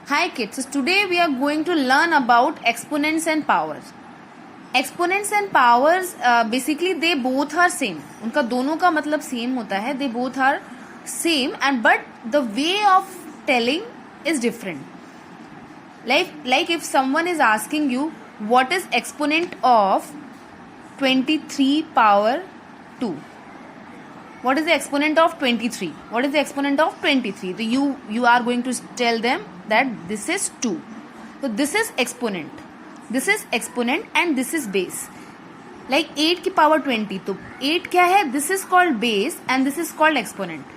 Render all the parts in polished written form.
Hi kids, so today we are going to learn about exponents and powers. Exponents and powers basically they both are same. उनका दोनों का मतलब same होता है. They both are same and but the way of telling is different. Like if someone is asking you what is exponent of 23 power 2. What is the exponent of 23? What is the exponent of 23? So you are going to tell them that this is 2. So this is exponent. This is exponent and this is base. Like 8 की power 20. तो 8 क्या है? This is called base and this is called exponent.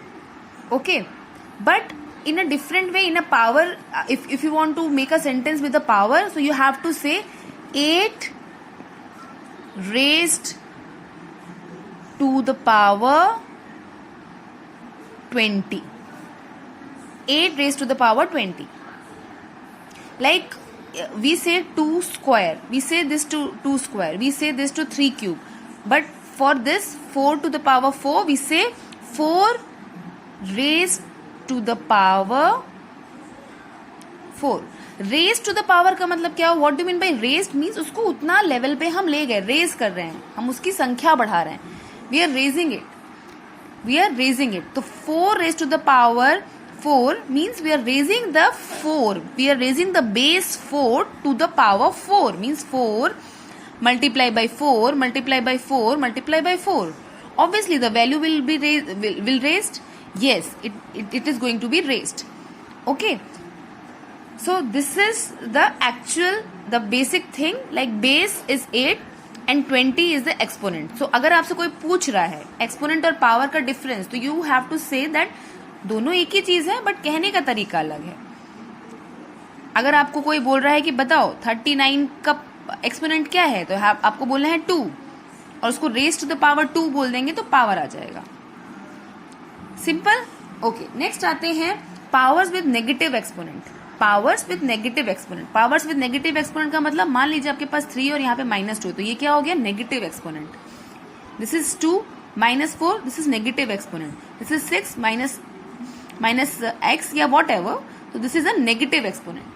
Okay. But in a different way, in a power, if you want to make a sentence with a power, so you have to say 8 raised to the power 20. 8 raised to the power 20. Like we say 2 square. We say this to 2 square. We say this to 3 cube. But for this 4 to the power 4, we say 4 raised to the power 4. Raised to the power का मतलब क्या? What do you mean by raised? Means उसको उतना level पे हम ले गए, raise कर रहे हैं, हम उसकी संख्या बढ़ा रहे हैं. We are raising it. We are raising it. तो 4 raised to the power 4 means we are raising the 4. We are raising the base 4 to the power 4. Means 4 multiply by 4 multiply by 4 multiply by 4. Obviously the value will be raised. Yes, it is going to be raised. Okay. So this is the basic thing. Like base is 8. And 20 is the exponent. So अगर आपसे कोई पूछ रहा है exponent और power का difference, तो you have to say that दोनों एक ही चीज है बट कहने का तरीका अलग है. अगर आपको कोई बोल रहा है कि बताओ 39 का एक्सपोनेंट क्या है, तो आपको बोलना है 2 और उसको रेज टू द पावर 2 बोल देंगे तो पावर आ जाएगा. सिंपल. ओके, नेक्स्ट आते हैं powers with negative exponent. Powers with negative exponent. Powers with negative exponent का मतलब मान लीजिए आपके पास 3 और यहाँ पे -2, तो ये क्या हो गया? Negative exponent. This is 2 -4, this is negative exponent. This is 6 minus x या वॉट एवर, तो this is a negative exponent.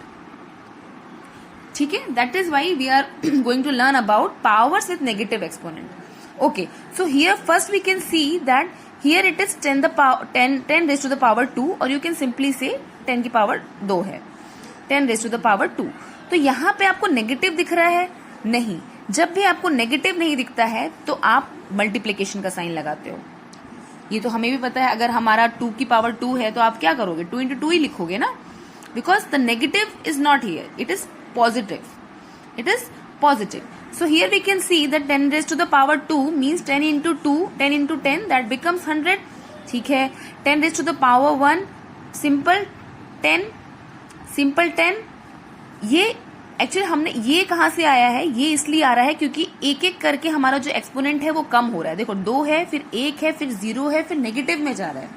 ठीक है, that is why we are going to learn about powers with negative exponent. Okay, so here first we can see that here it is 10 raise to the power 2 और you can simply से 10 की power 2 है. 10 raise to the power 2. तो यहाँ पे आपको negative दिख रहा है? नहीं. जब भी आपको नेगेटिव नहीं दिखता है तो आप मल्टीप्लीकेशन का साइन लगाते हो. ये तो हमें भी पता है. अगर हमारा 2 की पावर 2 है तो आप क्या करोगे? 2 into 2 ही लिखोगे ना, because the negative is not here, it is positive. It is positive. So here we can see that 10 raised to the power 2 means 10 into 2, 10 into 10 that becomes 100. ठीक है. 10 raised to the power 1 simple 10. ये actually हमने ये कहाँ से आया है? ये इसलिए आ रहा है क्योंकि एक एक करके हमारा जो एक्सपोनेंट है वो कम हो रहा है. देखो 2 है, फिर 1 है, फिर 0 है, फिर नेगेटिव में जा रहा है.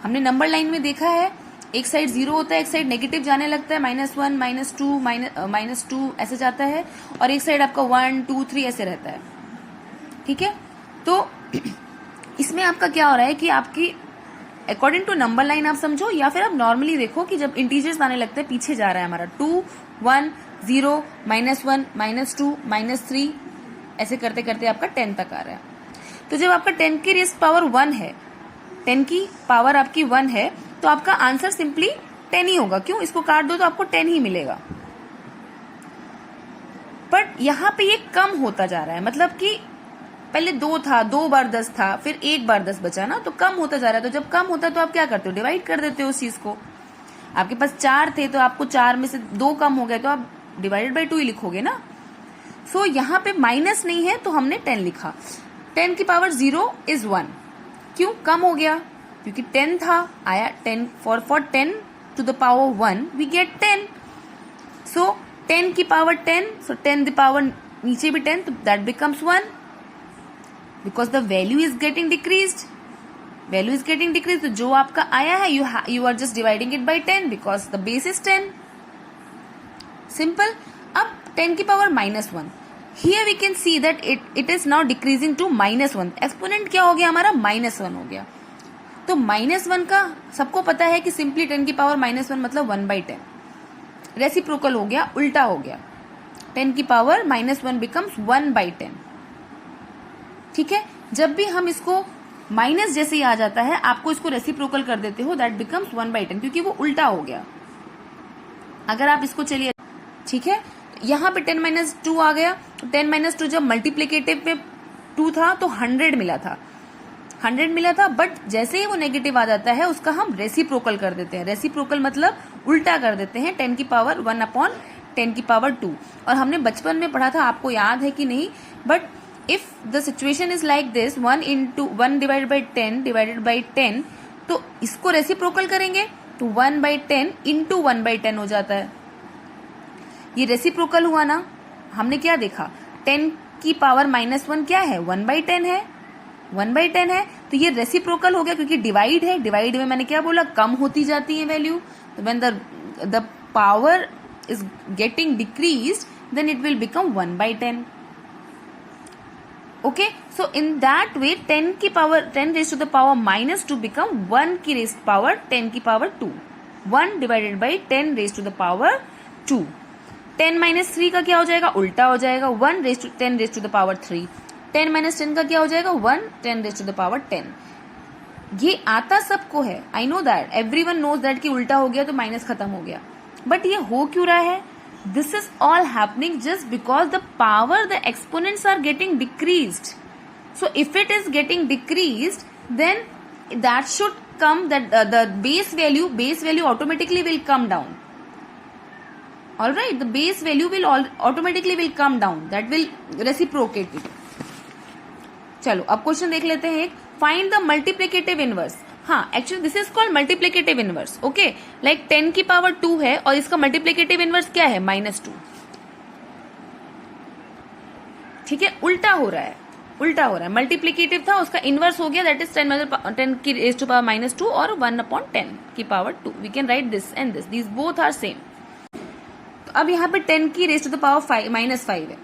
हमने नंबर लाइन में देखा है, एक साइड 0 होता है, एक साइड नेगेटिव जाने लगता है, -1 -2 -2 ऐसे जाता है, और एक साइड आपका 1 2 3 ऐसे रहता है. ठीक है. तो इसमें आपका क्या हो रहा है कि आपकी अकॉर्डिंग टू नंबर लाइन आप समझो, या फिर आप नॉर्मली देखो कि जब इंटीजर्स आने लगते हैं पीछे जा रहा है हमारा 2 1 0 -1 -2 -3 ऐसे करते करते आपका 10 तक आ रहा है. तो जब आपका 10 की रेज़ पावर 1 है, 10 की पावर आपकी 1 है, तो आपका आंसर सिंपली 10 ही होगा. क्यों? इसको काट दो तो आपको 10 ही मिलेगा. बट यहां पे ये कम होता जा रहा है. मतलब कि पहले 2 था, 2 बार 10 था, फिर 1 बार 10 बचा ना, तो कम होता जा रहा है. तो जब कम होता है तो आप क्या करते हो? डिवाइड कर देते हो उस चीज को. आपके पास 4 थे तो आपको 4 में से 2 कम हो गए तो आप डिवाइडेड बाई 2 ही लिखोगे ना. सो यहाँ पे माइनस नहीं है तो हमने 10 लिखा. 10 की पावर 0 इज 1. क्यों? कम हो गया क्योंकि 10 था, आया 10. For 10 to the power 1 we get 10. So 10 की पावर 10, सो 10 द पावर नीचे भी 10, तो that becomes 1 because the value is getting decreased. Value is getting decrease. तो जो आपका आया है you are just dividing it by 10 because the base is 10. Simple. अब 10 की power -1. Here we can see that it is now decreasing to -1. Exponent क्या हो गया हमारा? -1 हो गया. तो -1 का सबको पता है कि सिंपली 10 की पावर -1 मतलब 1/10. रेसिप्रोकल हो गया, उल्टा हो गया. 10 की पावर -1 बिकम्स 1/10. ठीक है, जब भी हम इसको माइनस जैसे ही आ जाता है आपको इसको रेसिप्रोकल कर देते हो, दैट बिकम्स 1/10, क्योंकि वो उल्टा हो गया. अगर आप इसको चलिए, ठीक है, यहाँ पे 10 - 2 आ गया. 10 - 2 जब मल्टीप्लीकेटिव में 2 था तो 100 मिला था, 100 मिला था. बट जैसे ही वो नेगेटिव आ जाता है उसका हम रेसिप्रोकल कर देते हैं. रेसिप्रोकल मतलब उल्टा कर देते हैं. 10 की पावर 1/10 की पावर 2. और हमने बचपन में पढ़ा था, आपको याद है कि नहीं, but if the situation is like this, 1 divided by 10 divided by 10, तो इसको रेसिप्रोकल करेंगे तो 1/10 इंटू 1/10 हो जाता है. ये रेसिप्रोकल हुआ ना. हमने क्या देखा, 10 की पावर -1 क्या है, 1/10 है, 1/10 है. तो ये रेसिप्रोकल हो गया क्योंकि डिवाइड है. डिवाइड में मैंने क्या बोला, कम होती जाती है वैल्यू. तो when the power is getting decreased then it will become 1/10. Okay, so in that way 10 की power 10 raise to the power -2 become 1 की रेज पावर 10 की power 2. 1 divided by 10 raise to the power 2. 10 - 3 का क्या हो जाएगा, उल्टा हो जाएगा, 10 रेज टू द पावर 3. 10 - 10 का क्या हो जाएगा, 10 रेज टू द पावर 10. ये आता सबको है, I know that, everyone knows that कि उल्टा हो गया तो माइनस खत्म हो गया. बट ये हो क्यों रहा है, this is all happening just because the power, the exponents are getting decreased. So if it is getting decreased then that should come, that the base value automatically will come down. All right, the base value will automatically will come down, that will reciprocate it. चलो अब question देख लेते हैं. Find the multiplicative inverse. हाँ, actually this is called multiplicative inverse. Okay, like 10 की power 2 है और इसका मल्टीप्लिकेटिव इनवर्स क्या है, -2. ठीक है, उल्टा हो रहा है, उल्टा हो रहा है. मल्टीप्लिकेटिव था, उसका इनवर्स हो गया, दैट इज 10 की रेज टू पावर -2 और 1/10 की power 2. We can write this and this, these both are same. अब यहाँ पे 10 की रेज टू द पावर -5 है,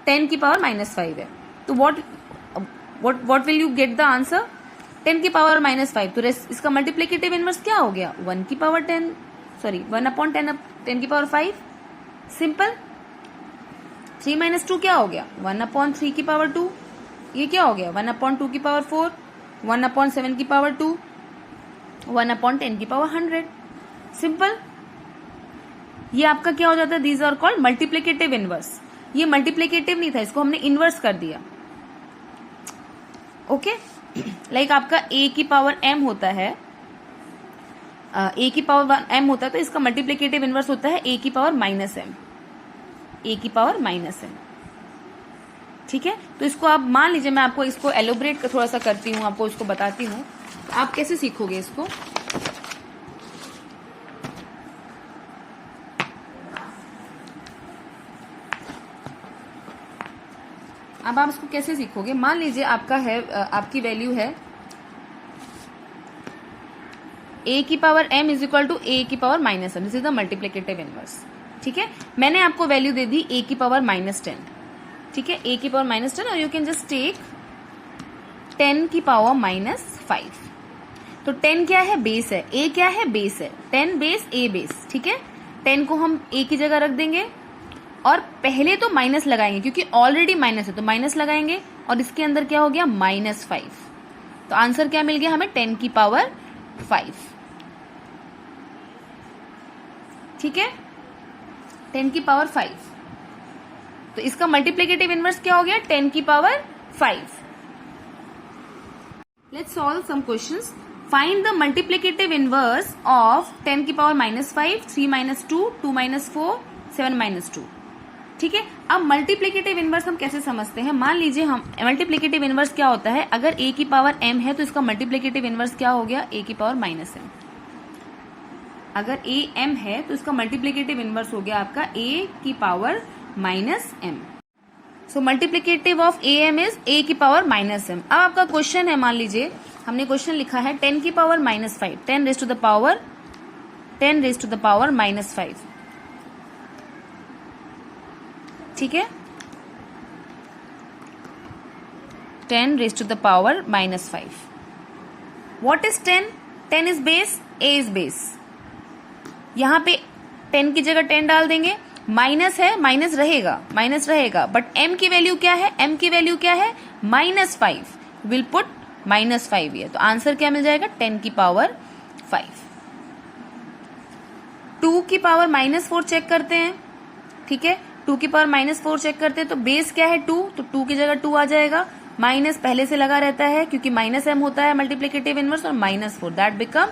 10 की पावर -5 है. तो what will you get the answer, 10 की पावर -5. तो इसका मल्टीप्लिकेटिव इनवर्स क्या हो गया, 1 की पावर 10, सॉरी 1/10 10 की पावर 5. सिंपल. 3 - 2 क्या हो गया, 1/3 की पावर 2. ये क्या हो गया, 1/2 की पावर 4, 1/7 की पावर 2, 1/10 की पावर 100. सिंपल. ये आपका क्या हो जाता है, these are called multiplicative inverse. ये मल्टीप्लिकेटिव नहीं था, इसको हमने इनवर्स कर दिया. ओके, लाइक आपका a की पावर m होता है, a की पावर m होता है, तो इसका मल्टीप्लिकेटिव इनवर्स होता है a की पावर -m, a की पावर -m. ठीक है, तो इसको आप मान लीजिए, मैं आपको इसको एलोबरेट थोड़ा सा करती हूँ, आपको इसको बताती हूँ, तो आप कैसे सीखोगे इसको. अब आप इसको कैसे सीखोगे, मान लीजिए आपका है, आपकी वैल्यू है a की power m is equal to a की power -m. This is the multiplicative inverse. ठीक है, मैंने आपको वैल्यू दे दी a की पावर -10. ठीक है, a की पावर -10 और यू कैन जस्ट टेक 10 की पावर -5. तो 10 क्या है, बेस है, a क्या है, बेस है, 10 बेस a बेस. ठीक है, 10 को हम a की जगह रख देंगे और पहले तो माइनस लगाएंगे क्योंकि ऑलरेडी माइनस है, तो माइनस लगाएंगे और इसके अंदर क्या हो गया, -5. तो आंसर क्या मिल गया हमें, 10 की पावर 5. ठीक है, 10 की पावर 5. तो इसका मल्टीप्लिकेटिव इनवर्स क्या हो गया, 10 की power 5. Let's solve some questions. Find the multiplicative inverse of 10 की पावर -5, 3 - 2, 2 - 4, 7 - 2. ठीक है, अब मल्टीप्लिकेटिव इनवर्स हम कैसे समझते हैं. मान लीजिए हम मल्टीप्लिकेटिव इनवर्स क्या होता है, अगर a की पावर m है तो इसका मल्टीप्लिकेटिव इनवर्स क्या हो गया, a की पावर -m. अगर a m है तो इसका मल्टीप्लिकेटिव इनवर्स हो गया आपका a की power -m. So multiplicative of a m is a की पावर -m. अब आपका क्वेश्चन है, मान लीजिए हमने क्वेश्चन लिखा है 10 की power -5, 10 raise to the power -5. ठीक है, 10 raise to the power -5. What is 10? 10 is base, a is base. यहाँ पे 10 की जगह 10 डाल देंगे, माइनस है माइनस रहेगा, बट m की वैल्यू क्या है, m की वैल्यू क्या है -5, विल पुट -5 है, तो आंसर क्या मिल जाएगा 10 की पावर 5। 2 की पावर -4 चेक करते हैं, ठीक है, 2 की पावर -4 चेक करते हैं, तो बेस क्या है 2, तो 2 की जगह 2 आ जाएगा, माइनस पहले से लगा रहता है क्योंकि -m होता है मल्टीप्लिकेटिव इनवर्स, और -4 दैट बिकम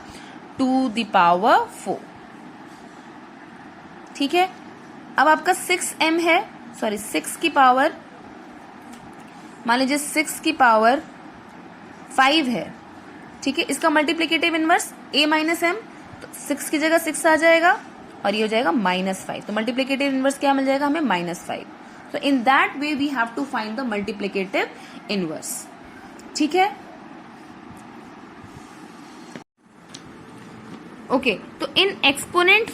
2 द पावर 4, ठीक है। अब आपका 6m है, सॉरी 6 की पावर, मान लीजिए 6 की पावर 5 है, ठीक है, इसका multiplicative inverse a minus m, तो 6 की जगह 6 आ जाएगा और ये हो जाएगा -5, तो मल्टीप्लिकेटिव इनवर्स क्या मिल जाएगा हमें -5। तो in that way we have to find the multiplicative inverse, ठीक है। ओके, तो इन एक्सपोनेंट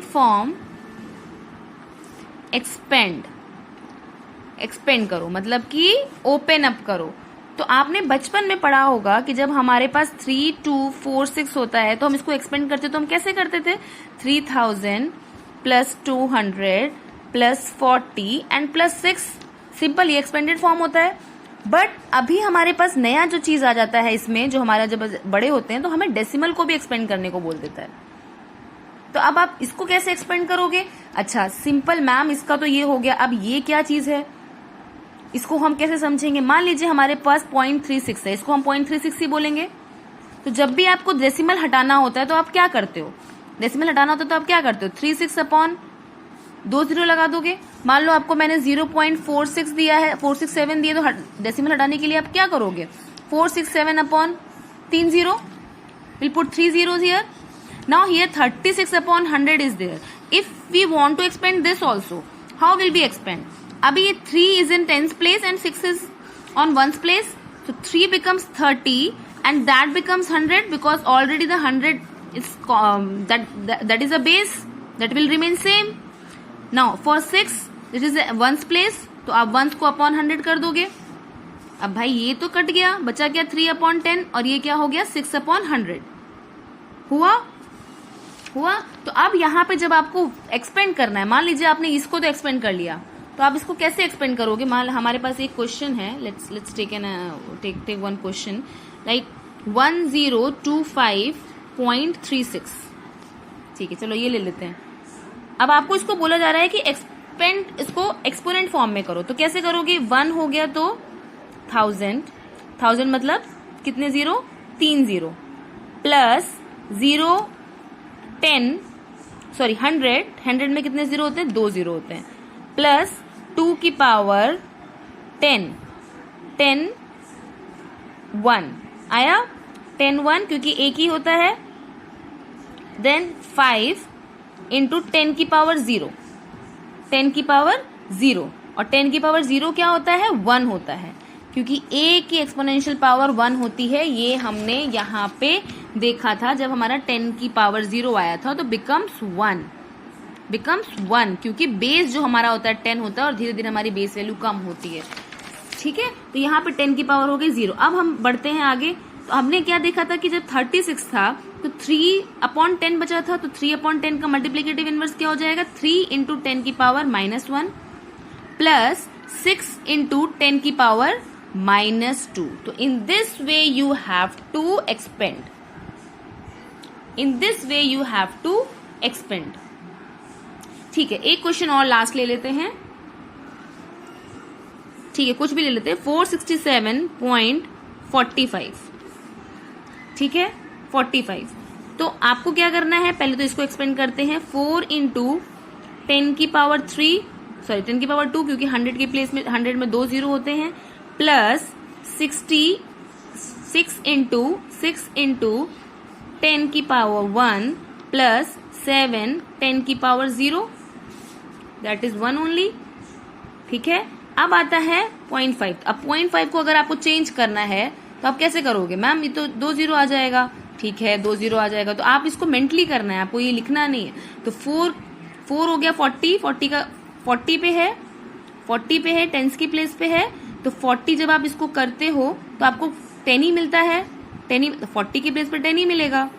फॉर्म एक्सपेंड करो, मतलब कि ओपन अप करो। तो आपने बचपन में पढ़ा होगा कि जब हमारे पास 3, 2, 4, 6 होता है तो हम इसको एक्सपेंड करते, तो हम कैसे करते थे 3000 plus 200 plus 40 and plus 6, simple, ये एक्सपेंडेड फॉर्म होता है। बट अभी हमारे पास नया जो चीज आ जाता है इसमें, जो हमारा जब बड़े होते हैं तो हमें डेसिमल को भी एक्सपेंड करने को बोल देता है। तो अब आप इसको कैसे एक्सपेंड करोगे? अच्छा सिंपल मैम, इसका तो ये हो गया, अब ये क्या चीज है, इसको हम कैसे समझेंगे? मान लीजिए हमारे पास 0.36 है, इसको हम 0.36 ही बोलेंगे। तो जब भी आपको डेसिमल हटाना होता है तो आप क्या करते हो, डेसिमल हटाना होता है तो आप क्या करते हो, 36 अपॉन 2 0 लगा दोगे। मान लो आपको मैंने 0.46 दिया है, 467 दिए, तो डेसिमल हटाने के लिए आप क्या करोगे, 467 upon 3 0, will put 3 zeros here. Now here 36 upon 100 is there. If we want to expand this also, how will we expand? अभी ये 3 is in 10th place and 6 is on 1st place. So 3 becomes 30 and that becomes 100 because already the 100 is that is a base that will remain same. Now for 6 this is 1st place, तो आप 1 को upon 100 कर दोगे। अब भाई ये तो cut गया, बचा क्या 3 upon 10 और ये क्या हो गया 6 upon 100 हुआ। तो अब यहाँ पे जब आपको एक्सपेंड करना है, मान लीजिए आपने इसको तो एक्सपेंड कर लिया, तो आप इसको कैसे एक्सपेंड करोगे? मान हमारे पास एक क्वेश्चन है, let's take one question like 1025.36, ठीक है, चलो ये ले लेते हैं। अब आपको इसको बोला जा रहा है कि इसको एक्सपोनेंट फॉर्म में करो, तो कैसे करोगे? 1 हो गया तो 1000 मतलब कितने 0, 3 0 प्लस 100 में कितने 0 होते हैं, 2 0 होते हैं, प्लस 2 की पावर 10 1 आया, 10 1 क्योंकि एक ही होता है, देन 5 इंटू 10 की पावर 0, 10 की पावर 0, और 10 की पावर 0 क्या होता है, 1 होता है, क्योंकि a की एक्सपोनेंशियल पावर 1 होती है। ये हमने यहाँ पे देखा था जब हमारा 10 की पावर 0 आया था, तो बिकम्स 1 क्योंकि बेस जो हमारा होता है 10 होता है और धीरे धीरे हमारी बेस वैल्यू कम होती है, ठीक है। तो यहाँ पे 10 की पावर हो गई 0। अब हम बढ़ते हैं आगे, तो हमने क्या देखा था कि जब 36 था तो 3/10 बचा था, तो 3/10 का मल्टीप्लिकेटिव इनवर्स क्या हो जाएगा, 3 इंटू 10 की पावर -1 प्लस 6 इंटू 10 की पावर -2। तो in this way you have to expand, ठीक है। एक क्वेश्चन और लास्ट ले लेते हैं, ठीक है, कुछ भी ले लेते हैं। 467.45, ठीक है, 45। तो आपको क्या करना है, पहले तो इसको एक्सपेंड करते हैं। 4 इंटू 10 की पावर 3, सॉरी 10 की पावर 2 क्योंकि 100 के प्लेस में 100 में 2 0 होते हैं, प्लस 6 इंटू 10 की पावर 1 प्लस 7 10 की पावर 0, दैट इज 1 ओनली, ठीक है। अब आता है 0.5। अब 0.5 को अगर आपको चेंज करना है तो आप कैसे करोगे? मैम ये तो 2 0 आ जाएगा, ठीक है, 2 0 आ जाएगा, तो आप इसको मेंटली करना है, आपको ये लिखना नहीं है। तो 4 हो गया 40 का 40 पे है, 10 की प्लेस पे है, तो 40 जब आप इसको करते हो तो आपको 10 ही मिलता है, 40 की प्लेस पे 10 ही मिलेगा,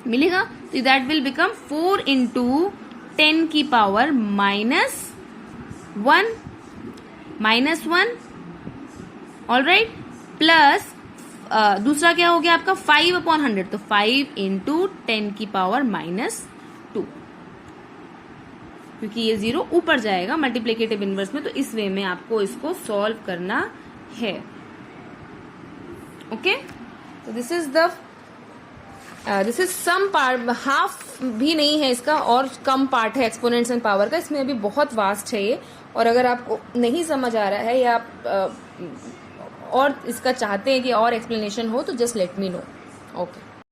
मिलेगा। तो दैट विल बिकम 4 इंटू 10 की पावर -1 ऑल राइट, प्लस दूसरा क्या हो गया आपका 5/100, तो 5 इंटू 10 की पावर -2, क्योंकि ये 0 ऊपर जाएगा मल्टीप्लिकेटिव इनवर्स में, तो इस वे में आपको इसको सॉल्व करना है। ओके, तो this is some part, half भी नहीं है इसका और कम पार्ट है एक्सपोनेंट्स एंड पावर का, इसमें अभी बहुत वास्ट है ये। और अगर आपको नहीं समझ आ रहा है या आप और इसका चाहते हैं कि और एक्सप्लेनेशन हो तो just let me know. Okay.